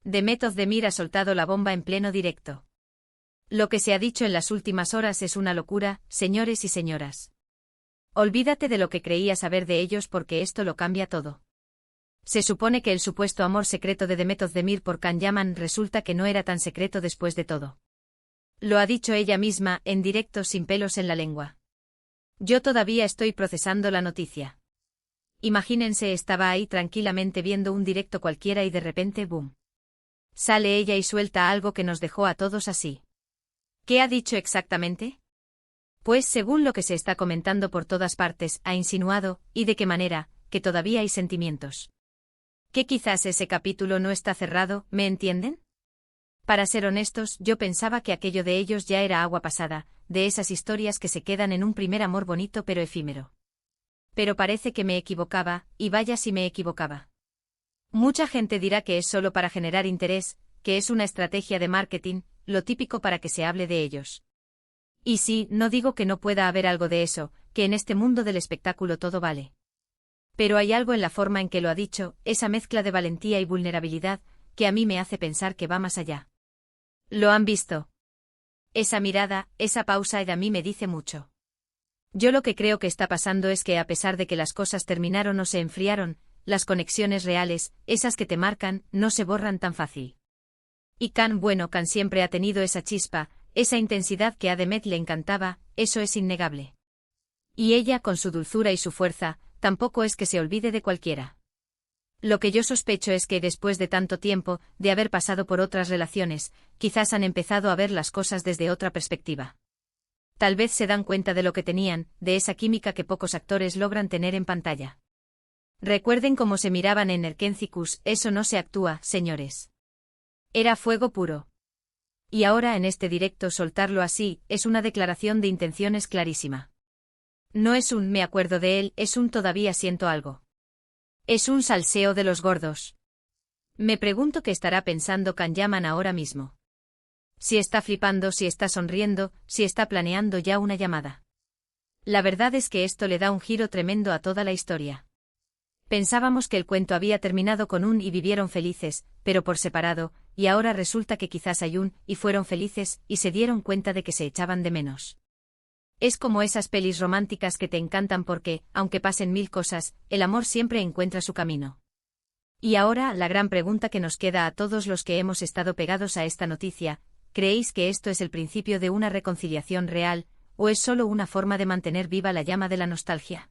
Demet Özdemir ha soltado la bomba en pleno directo. Lo que se ha dicho en las últimas horas es una locura, señores y señoras. Olvídate de lo que creía saber de ellos porque esto lo cambia todo. Se supone que el supuesto amor secreto de Demet Özdemir por Can Yaman resulta que no era tan secreto después de todo. Lo ha dicho ella misma, en directo sin pelos en la lengua. Yo todavía estoy procesando la noticia. Imagínense, estaba ahí tranquilamente viendo un directo cualquiera y de repente, ¡boom! Sale ella y suelta algo que nos dejó a todos así. ¿Qué ha dicho exactamente? Pues según lo que se está comentando por todas partes, ha insinuado, y de qué manera, que todavía hay sentimientos. Que quizás ese capítulo no está cerrado, ¿me entienden? Para ser honestos, yo pensaba que aquello de ellos ya era agua pasada, de esas historias que se quedan en un primer amor bonito pero efímero. Pero parece que me equivocaba, y vaya si me equivocaba. Mucha gente dirá que es solo para generar interés, que es una estrategia de marketing, lo típico para que se hable de ellos. Y sí, no digo que no pueda haber algo de eso, que en este mundo del espectáculo todo vale. Pero hay algo en la forma en que lo ha dicho, esa mezcla de valentía y vulnerabilidad, que a mí me hace pensar que va más allá. ¿Lo han visto? Esa mirada, esa pausa a mí me dice mucho. Yo lo que creo que está pasando es que a pesar de que las cosas terminaron o se enfriaron, las conexiones reales, esas que te marcan, no se borran tan fácil. Y Can siempre ha tenido esa chispa, esa intensidad que a Demet le encantaba, eso es innegable. Y ella, con su dulzura y su fuerza, tampoco es que se olvide de cualquiera. Lo que yo sospecho es que después de tanto tiempo, de haber pasado por otras relaciones, quizás han empezado a ver las cosas desde otra perspectiva. Tal vez se dan cuenta de lo que tenían, de esa química que pocos actores logran tener en pantalla. Recuerden cómo se miraban en Erkencicus, eso no se actúa, señores. Era fuego puro. Y ahora en este directo soltarlo así, es una declaración de intenciones clarísima. No es un me acuerdo de él, es un todavía siento algo. Es un salseo de los gordos. Me pregunto qué estará pensando Can Yaman ahora mismo. Si está flipando, si está sonriendo, si está planeando ya una llamada. La verdad es que esto le da un giro tremendo a toda la historia. Pensábamos que el cuento había terminado con un y vivieron felices, pero por separado, y ahora resulta que quizás hay un y fueron felices y se dieron cuenta de que se echaban de menos. Es como esas pelis románticas que te encantan porque, aunque pasen mil cosas, el amor siempre encuentra su camino. Y ahora, la gran pregunta que nos queda a todos los que hemos estado pegados a esta noticia, ¿creéis que esto es el principio de una reconciliación real, o es solo una forma de mantener viva la llama de la nostalgia?